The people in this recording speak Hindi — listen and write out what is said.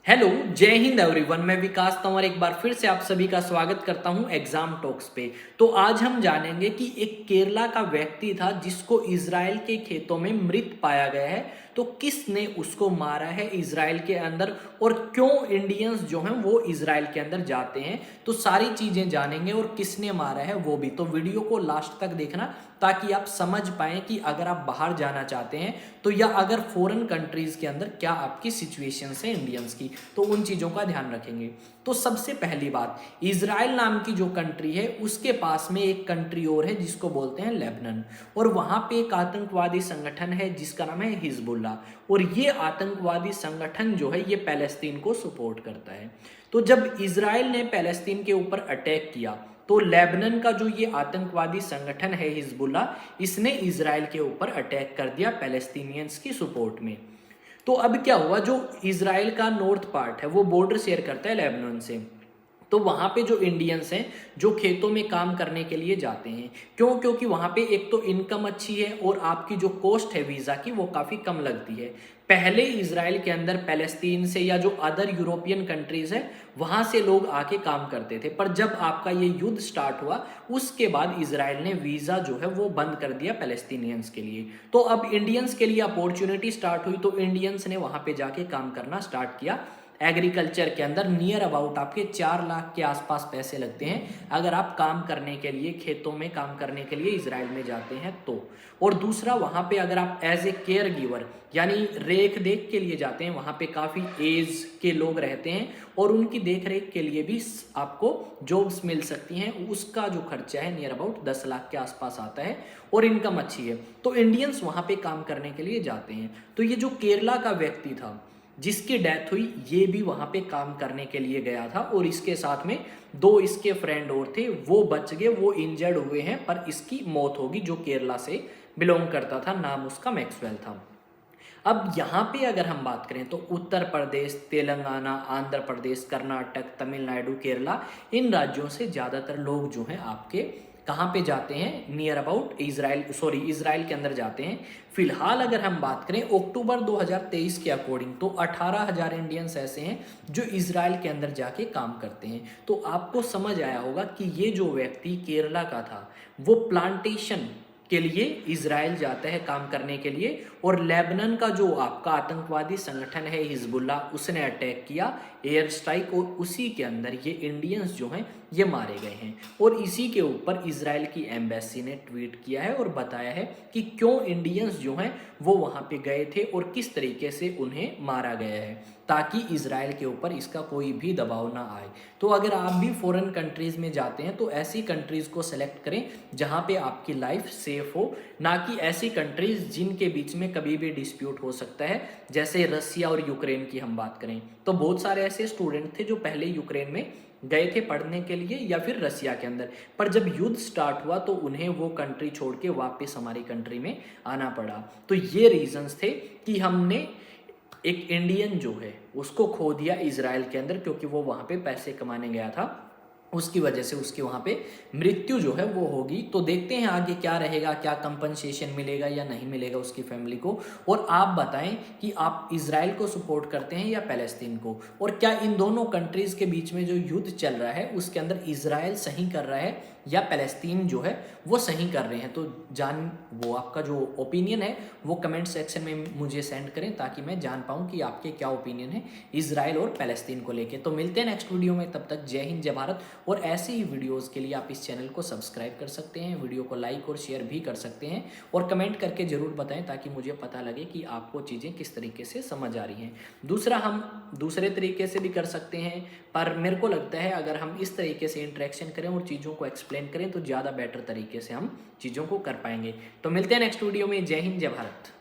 हेलो, जय हिंद एवरीवन। मैं विकास तंवर एक बार फिर से आप सभी का स्वागत करता हूं एग्जाम टॉक्स पे। तो आज हम जानेंगे कि एक केरला का व्यक्ति था जिसको इजराइल के खेतों में मृत पाया गया है। तो किसने उसको मारा है इजराइल के अंदर और क्यों इंडियंस जो हैं वो इजराइल के अंदर जाते हैं, तो सारी चीजें जानेंगे और किसने मारा है वो भी। तो वीडियो को लास्ट तक देखना ताकि आप समझ पाएं कि अगर आप बाहर जाना चाहते हैं तो या अगर फॉरेन कंट्रीज के अंदर क्या आपकी सिचुएशन है इंडियंस की, तो उन चीज़ों का ध्यान रखेंगे। तो सबसे पहली बात, इजराइल नाम की जो कंट्री है उसके पास में एक कंट्री और है जिसको बोलते हैं लेबनान, और वहां पे एक आतंकवादी संगठन है जिसका नाम है हिजबुल्ला। और ये आतंकवादी संगठन जो है ये पैलेस्तीन को सपोर्ट करता है। तो जब इजराइल ने पैलेस्तीन के ऊपर अटैक किया तो लेबनान का जो ये आतंकवादी संगठन है हिजबुल्ला, इसने इजराइल के ऊपर अटैक कर दिया पैलेस्तीनियंस की सपोर्ट में। तो अब क्या हुआ, जो इजराइल का नॉर्थ पार्ट है वो बॉर्डर शेयर करता है लेबनान से। तो वहां पे जो इंडियंस हैं जो खेतों में काम करने के लिए जाते हैं, क्योंकि वहां पे एक तो इनकम अच्छी है और आपकी जो कॉस्ट है वीजा की वो काफी कम लगती है। पहले इजराइल के अंदर पैलेस्तीन से या जो अदर यूरोपियन कंट्रीज है वहां से लोग आके काम करते थे, पर जब आपका ये युद्ध स्टार्ट हुआ उसके बाद इजराइल ने वीजा जो है वो बंद कर दिया पैलेस्तीनियंस के लिए। तो अब इंडियंस के लिए अपॉर्चुनिटी स्टार्ट हुई, तो इंडियंस ने वहां पे जाके काम करना स्टार्ट किया। एग्रीकल्चर के अंदर नियर अबाउट आपके 4 लाख के आसपास पैसे लगते हैं अगर आप काम करने के लिए, खेतों में काम करने के लिए इजराइल में जाते हैं तो। और दूसरा, वहां पे अगर आप एज ए केयर गिवर यानी रेख देख के लिए जाते हैं, वहां पे काफी एज के लोग रहते हैं और उनकी देख रेख के लिए भी आपको जॉब्स मिल सकती हैं। उसका जो खर्चा है नियर अबाउट 10 लाख के आसपास आता है और इनकम अच्छी है। तो इंडियंस वहां पे काम करने के लिए जाते हैं। तो ये जो केरला का व्यक्ति था जिसकी डेथ हुई, ये भी वहां पे काम करने के लिए गया था और इसके साथ में 2 इसके फ्रेंड और थे, वो बच गए, वो इंजर्ड हुए हैं, पर इसकी मौत होगी। जो केरला से बिलोंग करता था, नाम उसका मैक्सवेल था। अब यहाँ पे अगर हम बात करें तो उत्तर प्रदेश, तेलंगाना, आंध्र प्रदेश, कर्नाटक, तमिलनाडु, केरला, इन राज्यों से ज़्यादातर लोग जो हैं आपके कहाँ पे जाते हैं, नियर अबाउट इजराइल के अंदर जाते हैं। फिलहाल अगर हम बात करें अक्टूबर 2023 के अकॉर्डिंग तो 18,000 इंडियंस ऐसे हैं जो इजराइल के अंदर जाके काम करते हैं। तो आपको समझ आया होगा कि ये जो व्यक्ति केरला का था वो प्लांटेशन के लिए इजराइल जाता है काम करने के लिए, और लेबनान का जो आपका आतंकवादी संगठन है हिजबुल्ला, उसने अटैक किया, एयर स्ट्राइक, और उसी के अंदर ये इंडियंस जो हैं ये मारे गए हैं। और इसी के ऊपर इजराइल की एम्बेसी ने ट्वीट किया है और बताया है कि क्यों इंडियंस जो हैं वो वहां पे गए थे और किस तरीके से उन्हें मारा गया है, ताकि इजराइल के ऊपर इसका कोई भी दबाव ना आए। तो अगर आप भी फॉरेन कंट्रीज में जाते हैं तो ऐसी कंट्रीज को सेलेक्ट करें जहां पे आपकी लाइफ सेफ हो, ना कि ऐसी कंट्रीज जिनके बीच में कभी भी डिस्प्यूट हो सकता है। जैसे रसिया और यूक्रेन की हम बात करें तो बहुत सारे ऐसे स्टूडेंट थे जो पहले यूक्रेन में गए थे पढ़ने के लिए या फिर रसिया के अंदर, पर जब युद्ध स्टार्ट हुआ तो उन्हें वो कंट्री छोड़ के वापस हमारी कंट्री में आना पड़ा। तो ये रीजंस थे कि हमने एक इंडियन जो है उसको खो दिया इजराइल के अंदर, क्योंकि वो वहां पे पैसे कमाने गया था, उसकी वजह से उसकी वहां पे मृत्यु जो है वो होगी। तो देखते हैं आगे क्या रहेगा, क्या कंपनसेशन मिलेगा या नहीं मिलेगा उसकी फैमिली को। और आप बताएं कि आप इजराइल को सपोर्ट करते हैं या पैलेस्तीन को, और क्या इन दोनों कंट्रीज के बीच में जो युद्ध चल रहा है उसके अंदर इजराइल सही कर रहा है या पैलेस्तीन जो है वो सही कर रहे हैं। तो वो आपका जो ओपिनियन है वो कमेंट सेक्शन में मुझे सेंड करें ताकि मैं जान पाऊँ कि आपके क्या ओपिनियन है इजराइल और पैलेस्तीन को लेके। तो मिलते हैं नेक्स्ट वीडियो में, तब तक जय हिंद जय भारत। और ऐसे ही वीडियोस के लिए आप इस चैनल को सब्सक्राइब कर सकते हैं, वीडियो को लाइक और शेयर भी कर सकते हैं, और कमेंट करके जरूर बताएं ताकि मुझे पता लगे कि आपको चीज़ें किस तरीके से समझ आ रही हैं। दूसरा, हम दूसरे तरीके से भी कर सकते हैं, पर मेरे को लगता है अगर हम इस तरीके से इंटरेक्शन करें और चीज़ों को एक्सप्लेन करें तो ज़्यादा बेटर तरीके से हम चीज़ों को कर पाएंगे। तो मिलते हैं नेक्स्ट वीडियो में। जय हिंद जय भारत।